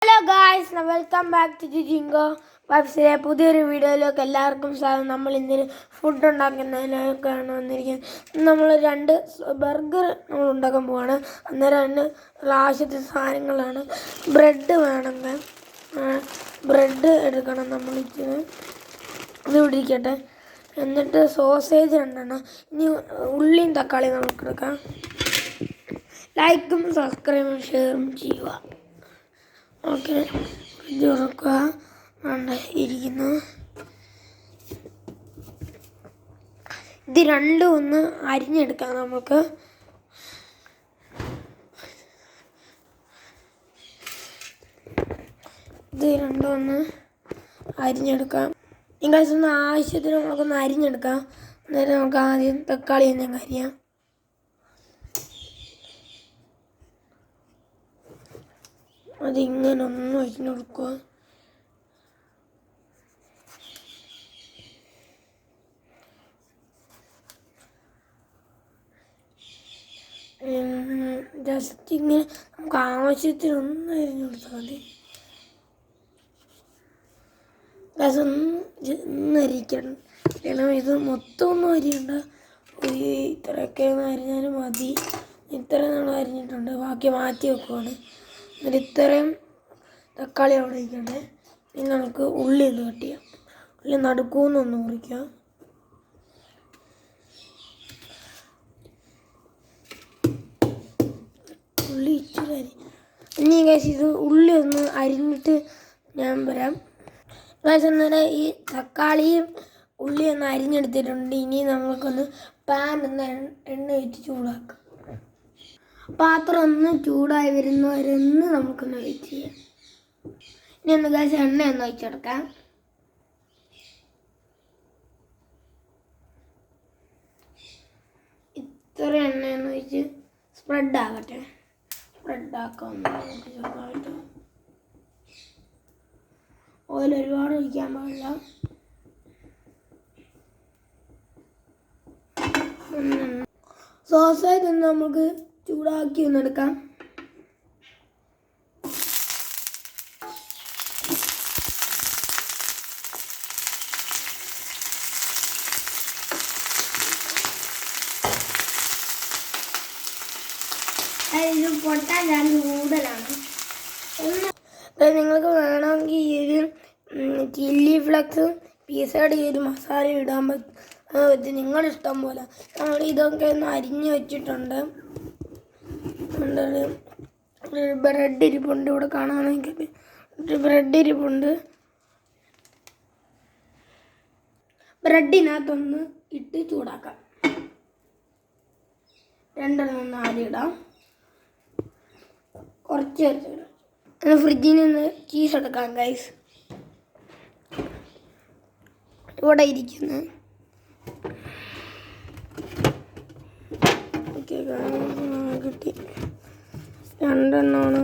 Hello guys, welcome back to ജിങ്കോ വൈബ്സിലെ പുതിയൊരു വീഡിയോയിലേക്ക് എല്ലാവർക്കും സ്വാഗതം. നമ്മൾ ഇന്നൊരു ഫുഡ് ഉണ്ടാക്കുന്നതിലേക്കാണ് വന്നിരിക്കുന്നത്. നമ്മൾ 2 ബർഗർ നമ്മൾ ഉണ്ടാക്കാൻ പോവാണ്. അന്നേരം അതിന് ആവശ്യത്തിന് സാധനങ്ങളാണ്. ബ്രെഡ് വേണമെങ്കിൽ ബ്രെഡ് എടുക്കണം. നമ്മൾ ഇത് ഇവിടെ ഇരിക്കട്ടെ. എന്നിട്ട് സോസേജ് രണ്ടെണ്ണം. ഇനി ഉള്ളിയും തക്കാളിയും നമുക്ക് എടുക്കാം. ലൈക്കും സബ്സ്ക്രൈബും ഷെയറും ചെയ്യുക. ഓക്കെ, ഇത് തുറക്കുക. ഇരിക്കുന്നു. ഇത് രണ്ടും ഒന്ന് അരിഞ്ഞെടുക്കാം നമുക്ക്. ഇത് രണ്ടും ഒന്ന് അരിഞ്ഞെടുക്കാം. ഇങ്ങനത്തെ ഒന്ന് ആവശ്യത്തിന് നമുക്കൊന്ന് അരിഞ്ഞെടുക്കാം. അന്നേരം നമുക്ക് ആദ്യം തക്കാളി തന്നെ അരിയാം. അതിങ്ങനെ ഒന്ന് അരിഞ്ഞു കൊടുക്കുക. ജസ്റ്റ് ഇങ്ങനെ നമുക്ക് ആവശ്യത്തിനൊന്നും അരിഞ്ഞു കൊടുത്താൽ മതി. ഒന്ന് അരിക്കണം. കാരണം ഇത് മൊത്തം ഒന്നും അരിയണ്ട. ഇത്രയൊക്കെ ഒന്ന് അരിഞ്ഞാലും മതി. ഇത്ര നമ്മൾ അരിഞ്ഞിട്ടുണ്ട്. ബാക്കി മാറ്റി വെക്കുവാണ്. എന്നിട്ട് ഇത്രയും തക്കാളി അവിടെ ഇരിക്കട്ടെ. ഇനി നമുക്ക് ഉള്ളി ഒന്ന് കട്ട് ചെയ്യാം. ഉള്ളി നടുക്കൂന്നൊന്ന് മുറിക്കാം. ഉള്ളി ഇച്ചിരി ഇനി ഇത് ഉള്ളി ഒന്ന് അരിഞ്ഞിട്ട് ഞാൻ വരാം. അന്നേരം ഈ തക്കാളിയും ഉള്ളി ഒന്ന് അരിഞ്ഞെടുത്തിട്ടുണ്ട്. ഇനി നമുക്കൊന്ന് പാൻ ഒന്ന് എണ്ണ ഒഴിച്ച് ചൂടാക്കാം. പാത്രം ഒന്ന് ചൂടായി വരുന്നവരെന്ന് നമുക്കൊന്ന് വെയിറ്റ് ചെയ്യാം. ഇനി ഒന്ന് എണ്ണ ഒന്ന് ഒഴിച്ചെടുക്കാം. ഇത്ര എണ്ണയൊന്ന് ഒഴിച്ച് സ്പ്രെഡാകട്ടെ. സ്പ്രെഡാക്കാം നമുക്ക് ചെറുതായിട്ട്. ഓയിൽ ഒരുപാട് ഒഴിക്കാൻ പാടില്ല. സോസായിട്ട് ഒന്ന് നമുക്ക് ചൂടാക്കി ഒന്നെടുക്കാം. ഇത് പൊട്ടാൻ ചാൻസ് കൂടുതലാണ്. നിങ്ങൾക്ക് വേണമെങ്കിൽ ഈ ഒരു ചില്ലി ഫ്ലെക്സും പിസയുടെ ഈ ഒരു മസാല ഇടാൻ പറ്റും. നിങ്ങളിഷ്ടം പോലെ. നമ്മൾ ഇതൊക്കെ ഒന്ന് അരിഞ്ഞ് വെച്ചിട്ടുണ്ട്. ബ്രെഡ് ഇരിപ്പുണ്ട്. ഇവിടെ കാണാമെങ്കിൽ ബ്രെഡ് ഇരിപ്പുണ്ട്. ബ്രെഡിനകത്തൊന്ന് ഇട്ട് ചൂടാക്കാം. രണ്ടെണ്ണം ഒന്ന് ആദ്യം ഇടാം. കുറച്ച് വെച്ചിടാം. ഫ്രിഡ്ജിൽ നിന്ന് ചീസ് എടുക്കാം ഗൈസ്. ഇവിടെ ഇരിക്കുന്നു. കിട്ടി. രണ്ടെണ്ണമാണ്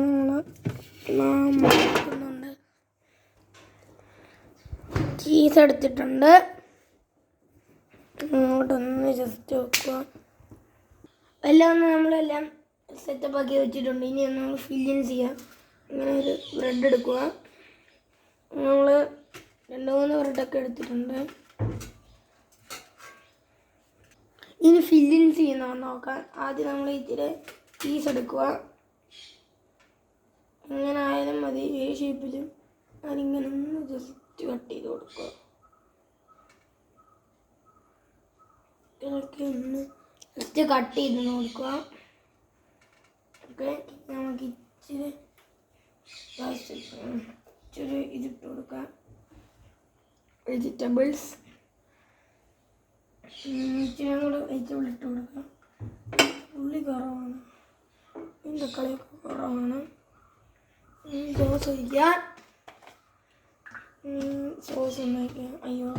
നോക്കുന്നുണ്ട്. ചീസ് എടുത്തിട്ടുണ്ട്. ഇങ്ങോട്ടൊന്ന് ജസ്റ്റ് വെക്കുക. എല്ലാം ഒന്ന് നമ്മളെല്ലാം സെറ്റപ്പ് ആക്കി വെച്ചിട്ടുണ്ട്. ഇനി നമ്മൾ ഫില്ലിങ് ചെയ്യാം. ഇങ്ങനെ ഒരു ബ്രെഡ് എടുക്കുക. നമ്മൾ 2-3 ബ്രെഡൊക്കെ എടുത്തിട്ടുണ്ട്. ഇനി ഫില്ലിങ് ചെയ്യുന്ന നോക്കാം. ആദ്യം നമ്മൾ ഇത്തിരി ചീസ് എടുക്കുക. എങ്ങനെ ആയാലും മതി. ഈ ഷേപ്പിൽ അതിങ്ങനെ ഒന്ന് ജസ്റ്റ് കട്ട് ചെയ്ത് കൊടുക്കുക. ഇതൊക്കെ ഒന്ന് ജസ്റ്റ് കട്ട് ചെയ്ത് കൊടുക്കുക. ഓക്കെ, നമുക്ക് ഇച്ചിരി ഇതിട്ട് കൊടുക്കാം. വെജിറ്റബിൾസ് ഇച്ചിരി കൂടെ വെജിറ്റബിൾ ഇട്ട് കൊടുക്കാം. ഉള്ളി കുറവാണ്. തക്കാളിയൊക്കെ കുറവാണ്. സോസ് ഒഴിക്കാം. സോസ് ഉണ്ടാക്കാം. അയ്യോ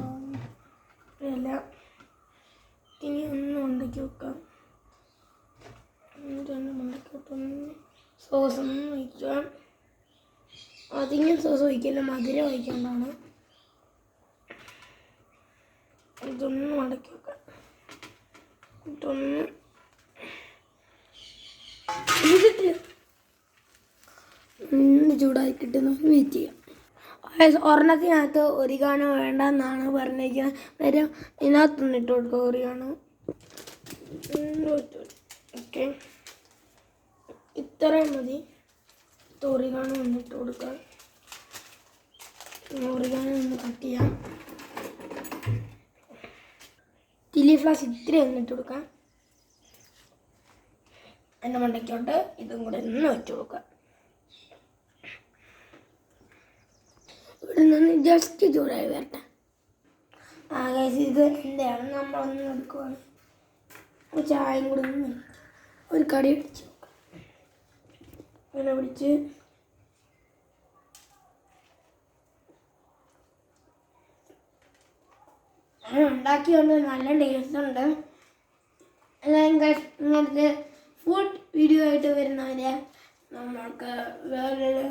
അല്ല, ഇനി ഒന്ന് ഉണ്ടാക്കി വെക്കാം. ഉണ്ടാക്കി വെക്കൊന്ന് സോസ് ഒന്ന് ഒഴിക്കാം. അധികം സോസ് ഒഴിക്കില്ല, മധുരം ഒഴിക്കേണ്ടതാണ്. ഇതൊന്ന് മടക്കി വെക്കാം. ഇതൊന്ന് ഇതിട്ട് ചൂടായി കിട്ടുന്ന വെയിറ്റ് ചെയ്യാം. ഒരെണ്ണത്തിനകത്ത് ഒരിഗാനോ വേണ്ടെന്നാണ് പറഞ്ഞിരിക്കുന്നത്. നേരം ഇതിനകത്തൊന്ന് ഇട്ട് കൊടുക്കുക ഒരിഗാനോ. ഓക്കെ, ഇത്രയും മതി. ഒരിഗാനോ ഒന്ന് ഇട്ട് കൊടുക്കുക. ഒരിഗാനോ ഒന്ന് കട്ട് ചെയ്യാം. ചില്ലി ഫ്ലേക്സ് ഇത്തിരി ഒന്ന് ഇട്ട് കൊടുക്കാം. അതിൻ്റെ മണ്ടയ്ക്കോട്ട് ഇതും കൂടെ ഒന്ന് വെച്ച് കൊടുക്കുക. ഇവിടെ നിന്ന് ജസ്റ്റ് ചൂടായി വരട്ടെ. ഗൈസ്, ഇത് എന്താണ് നമ്മളൊന്ന് എടുക്കുവാണ്. ചായയും കൂടെ ഒന്ന് ഒരു കടി പിടിച്ച് നോക്കാം. അങ്ങനെ പിടിച്ച് ഉണ്ടാക്കിയോണ്ട് നല്ല ടേസ്റ്റ് ഉണ്ട്. ഇങ്ങനത്തെ ഫുഡ് വീഡിയോ ആയിട്ട് വരുന്നവരെ നമ്മൾക്ക് വേറൊരു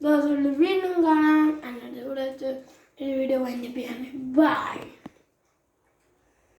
ദിവസം വീണ്ടും കാണാം. എന്നിട്ട് ഇവിടെ വെച്ച് ഒരു വീഡിയോ വൈൻഡപ്പ് ചെയ്യാൻ. ബൈ.